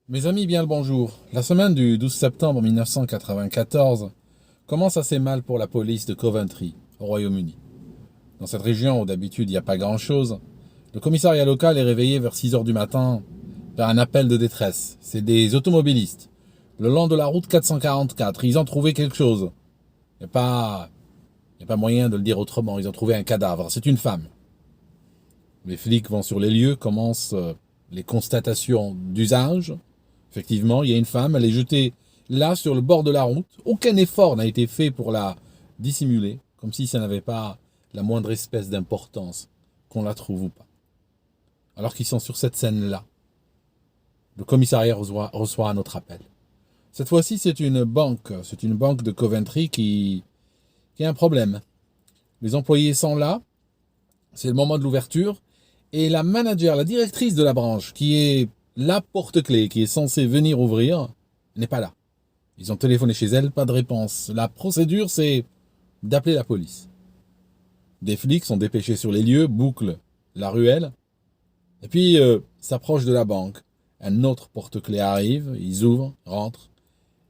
Mes amis, bien le bonjour. La semaine du 12 septembre 1994 commence assez mal pour la police de Coventry, au Royaume-Uni. Dans cette région où d'habitude il n'y a pas grand-chose, le commissariat local est réveillé vers 6 heures du matin par un appel de détresse. C'est des automobilistes. Le long de la route 444, ils ont trouvé quelque chose. Il n'y a pas moyen de le dire autrement. Ils ont trouvé un cadavre. C'est une femme. Les flics vont sur les lieux, commencent les constatations d'usage. Effectivement, il y a une femme, elle est jetée là sur le bord de la route. Aucun effort n'a été fait pour la dissimuler, comme si ça n'avait pas la moindre espèce d'importance, qu'on la trouve ou pas. Alors qu'ils sont sur cette scène-là, le commissariat reçoit un autre appel. Cette fois-ci, c'est une banque de Coventry qui a un problème. Les employés sont là, c'est le moment de l'ouverture, et la manager, la directrice de la branche, qui est la porte-clé, qui est censée venir ouvrir, n'est pas là. Ils ont téléphoné chez elle, pas de réponse. La procédure, c'est d'appeler la police. Des flics sont dépêchés sur les lieux, bouclent la ruelle, et puis s'approchent de la banque. Un autre porte-clés arrive, ils ouvrent, rentrent,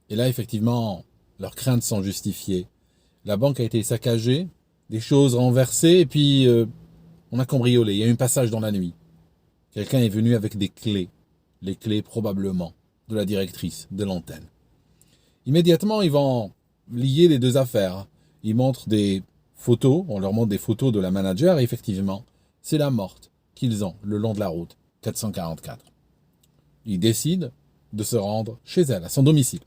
et là, effectivement, leurs craintes sont justifiées. La banque a été saccagée, des choses renversées, et puis on a cambriolé. Il y a eu un passage dans la nuit. Quelqu'un est venu avec des clés. Les clés, probablement, de la directrice de l'antenne. Immédiatement, ils vont lier les deux affaires. Ils montrent des photos, on leur montre des photos de la manager, et effectivement, c'est la morte qu'ils ont le long de la route 444. Ils décident de se rendre chez elle, à son domicile.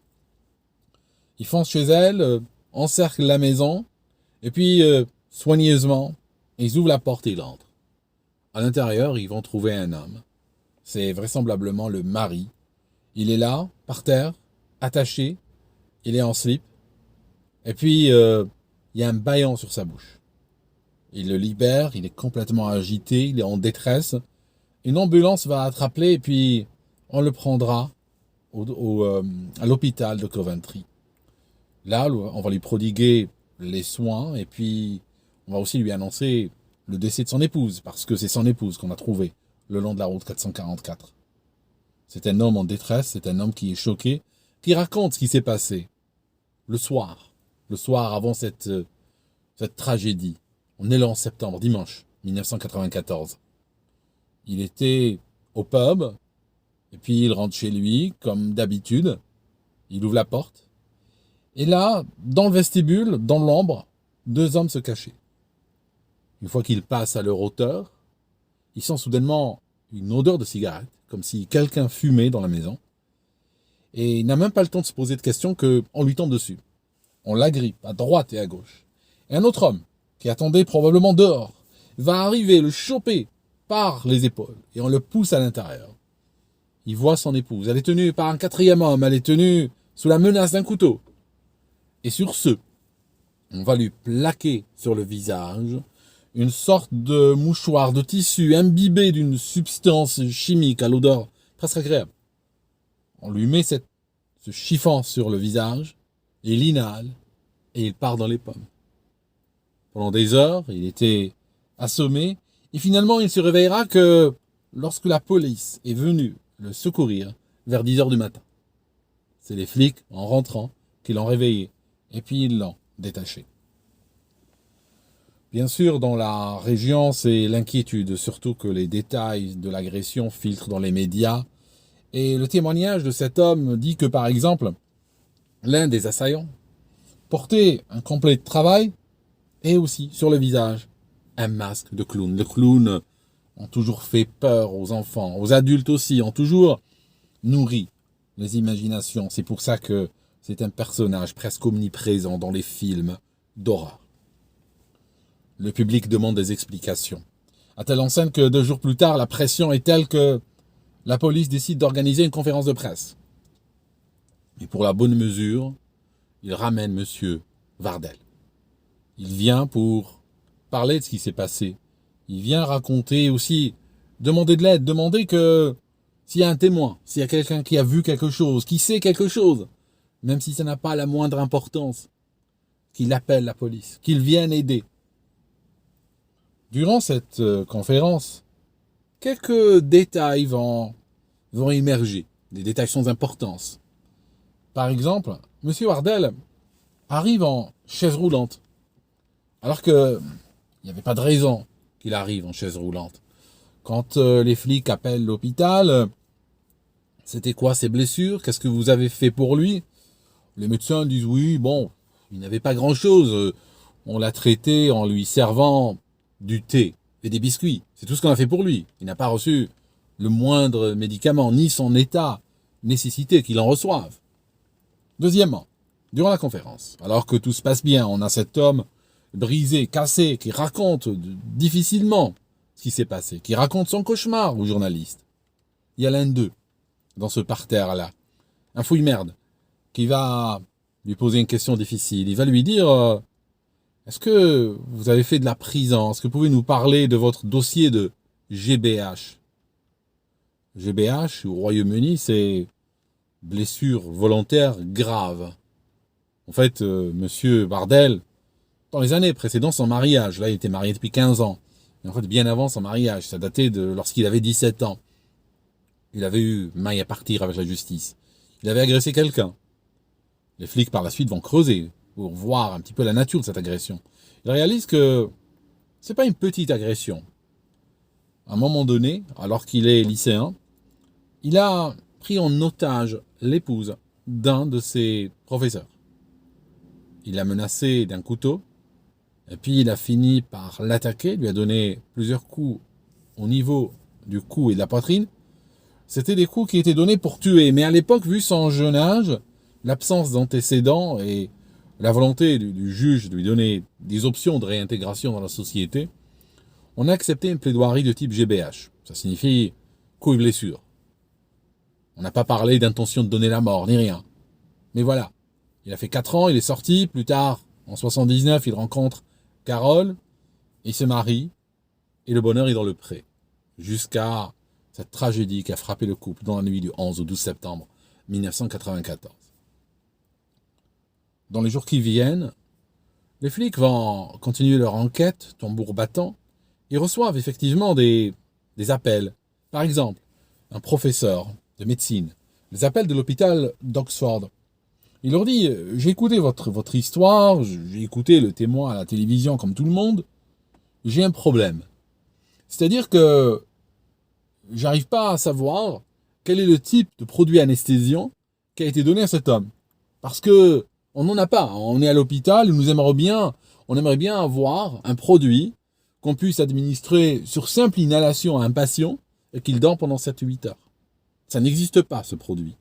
Ils foncent chez elle, encerclent la maison, et puis, soigneusement, ils ouvrent la porte et ils entrent. À l'intérieur, ils vont trouver un homme. C'est vraisemblablement le mari. Il est là, par terre, attaché. Il est en slip. Et puis, il y a un bâillon sur sa bouche. Il le libère, il est complètement agité, il est en détresse. Une ambulance va être appelée et puis on le prendra à l'hôpital de Coventry. Là, on va lui prodiguer les soins et puis on va aussi lui annoncer le décès de son épouse, parce que c'est son épouse qu'on a trouvée le long de la route 444. C'est un homme en détresse, c'est un homme qui est choqué, qui raconte ce qui s'est passé le soir avant cette tragédie. On est là en septembre, dimanche 1994. Il était au pub, et puis il rentre chez lui, comme d'habitude. Il ouvre la porte. Et là, dans le vestibule, dans l'ombre, deux hommes se cachaient. Une fois qu'ils passent à leur hauteur, ils sentent soudainement une odeur de cigarette, comme si quelqu'un fumait dans la maison. Et il n'a même pas le temps de se poser de questions qu'on lui tombe dessus. On l'agrippe à droite et à gauche. Et un autre homme, qui attendait probablement dehors, va arriver, le choper par les épaules, et on le pousse à l'intérieur. Il voit son épouse. Elle est tenue par un quatrième homme. Elle est tenue sous la menace d'un couteau. Et sur ce, on va lui plaquer sur le visage une sorte de mouchoir de tissu imbibé d'une substance chimique à l'odeur presque agréable. On lui met ce chiffon sur le visage, et il inhale, et il part dans les pommes. Pendant des heures, il était assommé, et finalement il se réveillera que lorsque la police est venue le secourir vers 10 heures du matin. C'est les flics, en rentrant, qui l'ont réveillé, et puis ils l'ont détaché. Bien sûr, dans la région, c'est l'inquiétude, surtout que les détails de l'agression filtrent dans les médias. Et le témoignage de cet homme dit que, par exemple, l'un des assaillants portait un complet de travail et aussi, sur le visage, un masque de clown. Les clowns ont toujours fait peur aux enfants, aux adultes aussi, ont toujours nourri les imaginations. C'est pour ça que c'est un personnage presque omniprésent dans les films d'horreur. Le public demande des explications. À telle enseigne que 2 jours plus tard, la pression est telle que la police décide d'organiser une conférence de presse. Et pour la bonne mesure, il ramène monsieur Vardel. Il vient pour parler de ce qui s'est passé. Il vient raconter aussi, demander de l'aide, demander que s'il y a un témoin, s'il y a quelqu'un qui a vu quelque chose, qui sait quelque chose, même si ça n'a pas la moindre importance, qu'il appelle la police, qu'il vienne aider. Durant cette conférence, quelques détails vont émerger. des détails sans importance. Par exemple, M. Wardell arrive en chaise roulante, alors que il n'y avait pas de raison qu'il arrive en chaise roulante. Quand les flics appellent l'hôpital, c'était quoi ses blessures? Qu'est-ce que vous avez fait pour lui? Les médecins disent oui, bon, il n'avait pas grand-chose. On l'a traité en lui servant du thé et des biscuits. C'est tout ce qu'on a fait pour lui. Il n'a pas reçu le moindre médicament, ni son état nécessité qu'il en reçoive. Deuxièmement, durant la conférence, alors que tout se passe bien, on a cet homme brisé, cassé, qui raconte difficilement ce qui s'est passé, qui raconte son cauchemar aux journalistes. Il y a l'un d'eux, dans ce parterre-là, un fouille-merde, qui va lui poser une question difficile. Il va lui dire est-ce que vous avez fait de la prison? Est-ce que vous pouvez nous parler de votre dossier de GBH? GBH, au Royaume-Uni, c'est blessure volontaire grave. En fait, Monsieur Wardell, dans les années précédant son mariage, là il était marié depuis 15 ans, mais en fait bien avant son mariage, ça datait de lorsqu'il avait 17 ans. Il avait eu maille à partir avec la justice. Il avait agressé quelqu'un. Les flics par la suite vont creuser pour voir un petit peu la nature de cette agression. Ils réalisent que c'est pas une petite agression. À un moment donné, alors qu'il est lycéen, il a pris en otage l'épouse d'un de ses professeurs. Il l'a menacé d'un couteau, et puis il a fini par l'attaquer, lui a donné plusieurs coups au niveau du cou et de la poitrine. C'était des coups qui étaient donnés pour tuer, mais à l'époque, vu son jeune âge, l'absence d'antécédents et la volonté du juge de lui donner des options de réintégration dans la société, on a accepté une plaidoirie de type GBH. Ça signifie coup et blessure. On n'a pas parlé d'intention de donner la mort, ni rien. Mais voilà, il a fait 4 ans, il est sorti, plus tard, en 79, il rencontre Carole, il se marie, et le bonheur est dans le pré. Jusqu'à cette tragédie qui a frappé le couple dans la nuit du 11 au 12 septembre 1994. Dans les jours qui viennent, les flics vont continuer leur enquête, tambour battant. Ils reçoivent effectivement des appels. Par exemple, un professeur de médecine les appelle de l'hôpital d'Oxford. Il leur dit « J'ai écouté votre histoire, j'ai écouté le témoin à la télévision comme tout le monde, j'ai un problème. C'est-à-dire que j'arrive pas à savoir quel est le type de produit anesthésiant qui a été donné à cet homme. Parce que on n'en a pas. On est à l'hôpital, on aimerait bien avoir un produit qu'on puisse administrer sur simple inhalation à un patient et qu'il dort pendant 7-8 heures. Ça n'existe pas, ce produit.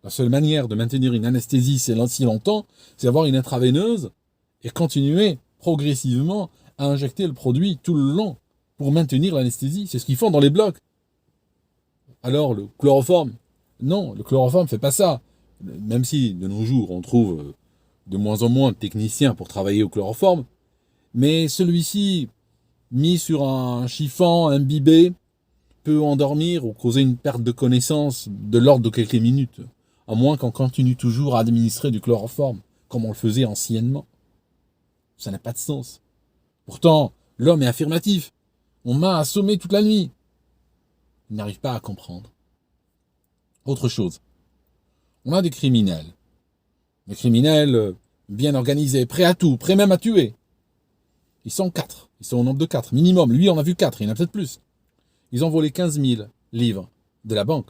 La seule manière de maintenir une anesthésie si longtemps, c'est avoir une intraveineuse et continuer progressivement à injecter le produit tout le long pour maintenir l'anesthésie. C'est ce qu'ils font dans les blocs. Alors, le chloroforme, non, le chloroforme ne fait pas ça. Même si, de nos jours, on trouve de moins en moins de techniciens pour travailler au chloroforme, mais celui-ci, mis sur un chiffon imbibé, peut endormir ou causer une perte de connaissance de l'ordre de quelques minutes, à moins qu'on continue toujours à administrer du chloroforme, comme on le faisait anciennement. Ça n'a pas de sens. Pourtant, l'homme est affirmatif. On m'a assommé toute la nuit. Il n'arrive pas à comprendre. Autre chose. On a des criminels. Des criminels bien organisés, prêts à tout, prêts même à tuer. Ils sont 4. Ils sont au nombre de 4, minimum. Lui, on a vu 4, il y en a peut-être plus. Ils ont volé 15 000 livres de la banque.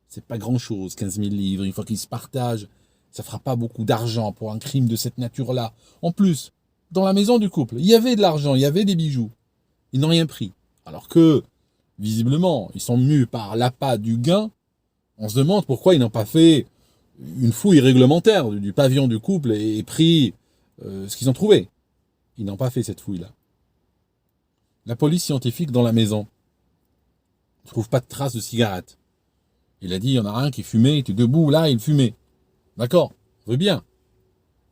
C'est pas grand-chose, 15 000 livres. Une fois qu'ils se partagent, ça fera pas beaucoup d'argent pour un crime de cette nature-là. En plus, dans la maison du couple, il y avait de l'argent, il y avait des bijoux. Ils n'ont rien pris. Alors que, visiblement, ils sont mus par l'appât du gain. On se demande pourquoi ils n'ont pas fait une fouille réglementaire du pavillon du couple et pris ce qu'ils ont trouvé. Ils n'ont pas fait cette fouille-là. La police scientifique dans la maison ne trouve pas de traces de cigarettes. Il a dit, il y en a un qui fumait, il était debout, là, il fumait. D'accord, on veut bien.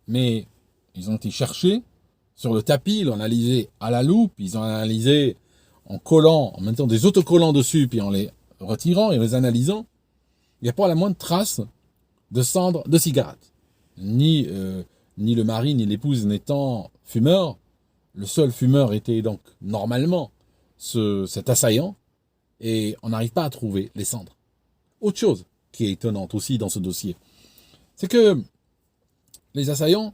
Mais ils ont été chercher sur le tapis, ils l'ont analysé à la loupe, ils ont analysé en collant, en mettant des autocollants dessus, puis en les retirant et les analysant. Il n'y a pas la moindre trace de cendre de cigarette. Ni le mari, ni l'épouse n'étant fumeurs. Le seul fumeur était donc normalement cet assaillant. Et on n'arrive pas à trouver les cendres. Autre chose qui est étonnante aussi dans ce dossier, c'est que les assaillants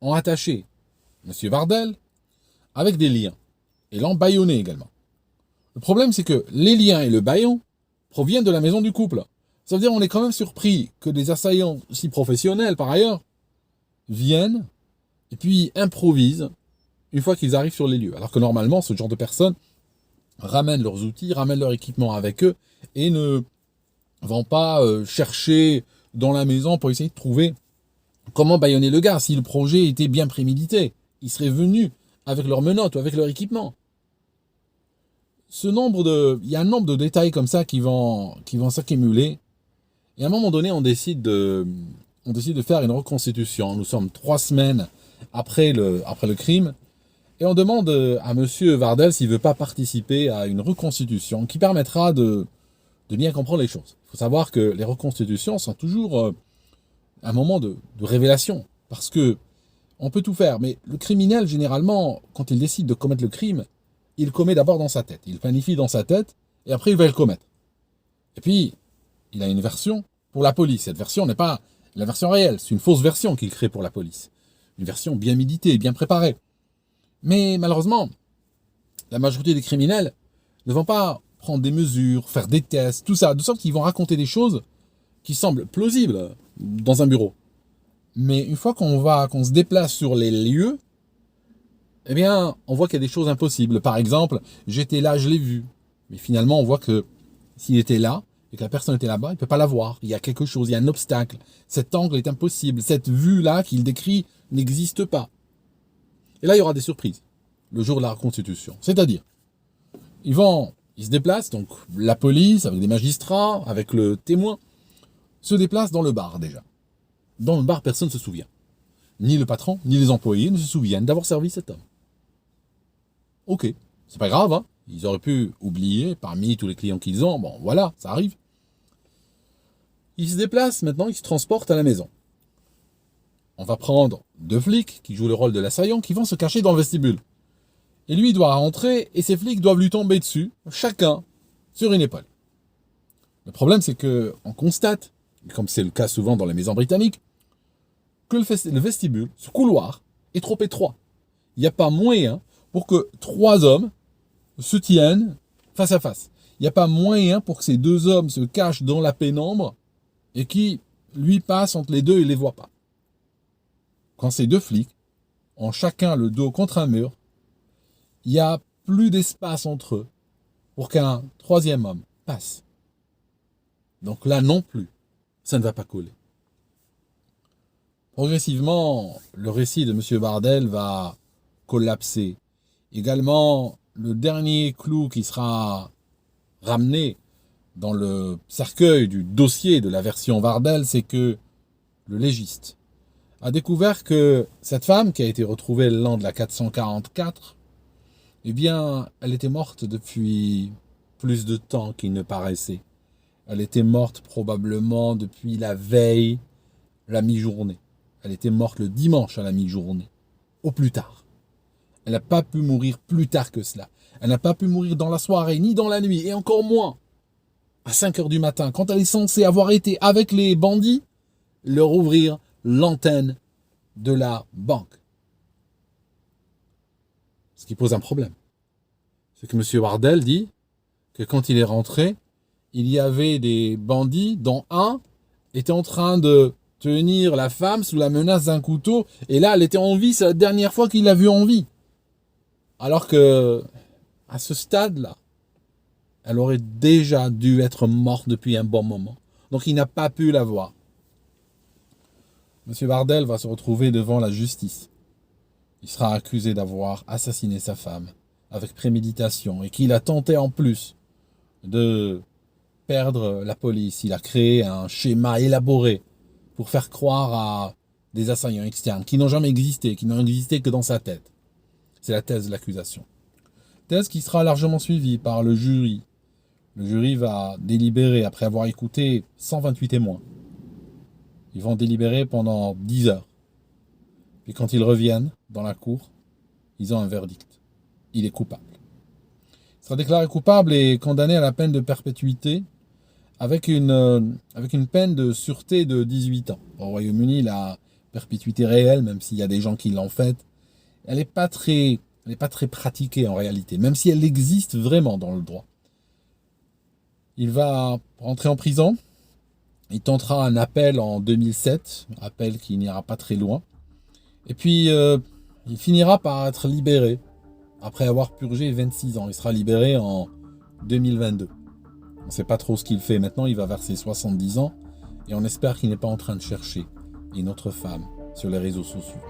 ont attaché M. Vardel avec des liens et l'ont bâillonné également. Le problème, c'est que les liens et le bâillon proviennent de la maison du couple. Ça veut dire qu'on est quand même surpris que des assaillants si professionnels par ailleurs viennent et puis improvisent une fois qu'ils arrivent sur les lieux. Alors que normalement, ce genre de personnes ramènent leurs outils, ramènent leur équipement avec eux et ne vont pas chercher dans la maison pour essayer de trouver comment bâillonner le gars. Si le projet était bien prémédité, ils seraient venus avec leurs menottes ou avec leur équipement. Il y a un nombre de détails comme ça qui vont s'accumuler. Et à un moment donné, on décide de faire une reconstitution. Nous sommes 3 semaines après le crime. Et on demande à Monsieur Vardel s'il ne veut pas participer à une reconstitution qui permettra de bien comprendre les choses. Il faut savoir que les reconstitutions sont toujours un moment de révélation. Parce que on peut tout faire. Mais le criminel, généralement, quand il décide de commettre le crime, il le commet d'abord dans sa tête. Il planifie dans sa tête et après il va le commettre. Et puis, il a une version pour la police. Cette version n'est pas la version réelle. C'est une fausse version qu'il crée pour la police. Une version bien méditée, bien préparée. Mais malheureusement, la majorité des criminels ne vont pas prendre des mesures, faire des tests, tout ça, de sorte qu'ils vont raconter des choses qui semblent plausibles dans un bureau. Mais une fois qu'on se déplace sur les lieux, eh bien, on voit qu'il y a des choses impossibles. Par exemple, j'étais là, je l'ai vu. Mais finalement, on voit que s'il était là, et que la personne était là-bas, il ne peut pas la voir. Il y a quelque chose, il y a un obstacle. Cet angle est impossible. Cette vue-là qu'il décrit n'existe pas. Et là, il y aura des surprises. Le jour de la reconstitution. C'est-à-dire, ils se déplacent, donc la police, avec des magistrats, avec le témoin, se déplacent dans le bar déjà. Dans le bar, personne ne se souvient. Ni le patron, ni les employés ne se souviennent d'avoir servi cet homme. Ok, c'est pas grave, hein. Ils auraient pu oublier parmi tous les clients qu'ils ont. Bon, voilà, ça arrive. Ils se déplacent maintenant, ils se transportent à la maison. On va prendre 2 flics qui jouent le rôle de l'assaillant qui vont se cacher dans le vestibule. Et lui, il doit rentrer et ces flics doivent lui tomber dessus, chacun sur une épaule. Le problème, c'est que on constate, comme c'est le cas souvent dans les maisons britanniques, que le vestibule, ce couloir, est trop étroit. Il n'y a pas moyen pour que 3 hommes se tiennent face à face. Il n'y a pas moyen pour que ces 2 hommes se cachent dans la pénombre et qui, lui, passe entre les deux et ne les voit pas. Quand ces 2 flics ont chacun le dos contre un mur, il n'y a plus d'espace entre eux pour qu'un 3e homme passe. Donc là non plus, ça ne va pas coller. Progressivement, le récit de M. Vardel va collapser. Également, le dernier clou qui sera ramené dans le cercueil du dossier de la version Vardel, c'est que le légiste a découvert que cette femme, qui a été retrouvée le long de la 444, eh bien, elle était morte depuis plus de temps qu'il ne paraissait. Elle était morte probablement depuis la veille, la mi-journée. Elle était morte le dimanche à la mi-journée, au plus tard. Elle n'a pas pu mourir plus tard que cela. Elle n'a pas pu mourir dans la soirée, ni dans la nuit, et encore moins à 5 heures du matin, quand elle est censée avoir été avec les bandits, leur ouvrir l'antenne de la banque. Ce qui pose un problème. C'est que M. Vardel dit que quand il est rentré, il y avait des bandits dont un était en train de tenir la femme sous la menace d'un couteau, et là, elle était en vie, c'est la dernière fois qu'il l'a vue en vie. Alors que, à ce stade-là, elle aurait déjà dû être morte depuis un bon moment. Donc il n'a pas pu la voir. M. Vardel va se retrouver devant la justice. Il sera accusé d'avoir assassiné sa femme avec préméditation et qu'il a tenté en plus de perdre la police. Il a créé un schéma élaboré pour faire croire à des assaillants externes qui n'ont jamais existé, qui n'ont existé que dans sa tête. C'est la thèse de l'accusation. Thèse qui sera largement suivie par le jury. Le jury va délibérer après avoir écouté 128 témoins. Ils vont délibérer pendant 10 heures. Puis quand ils reviennent dans la cour, ils ont un verdict. Il est coupable. Il sera déclaré coupable et condamné à la peine de perpétuité, avec une peine de sûreté de 18 ans. Au Royaume-Uni, la perpétuité réelle, même s'il y a des gens qui l'ont faite, elle n'est pas très pratiquée en réalité, même si elle existe vraiment dans le droit. Il va rentrer en prison. Il tentera un appel en 2007, appel qui n'ira pas très loin. Et puis, il finira par être libéré, après avoir purgé 26 ans. Il sera libéré en 2022. On ne sait pas trop ce qu'il fait maintenant, il va vers ses 70 ans, et on espère qu'il n'est pas en train de chercher une autre femme sur les réseaux sociaux.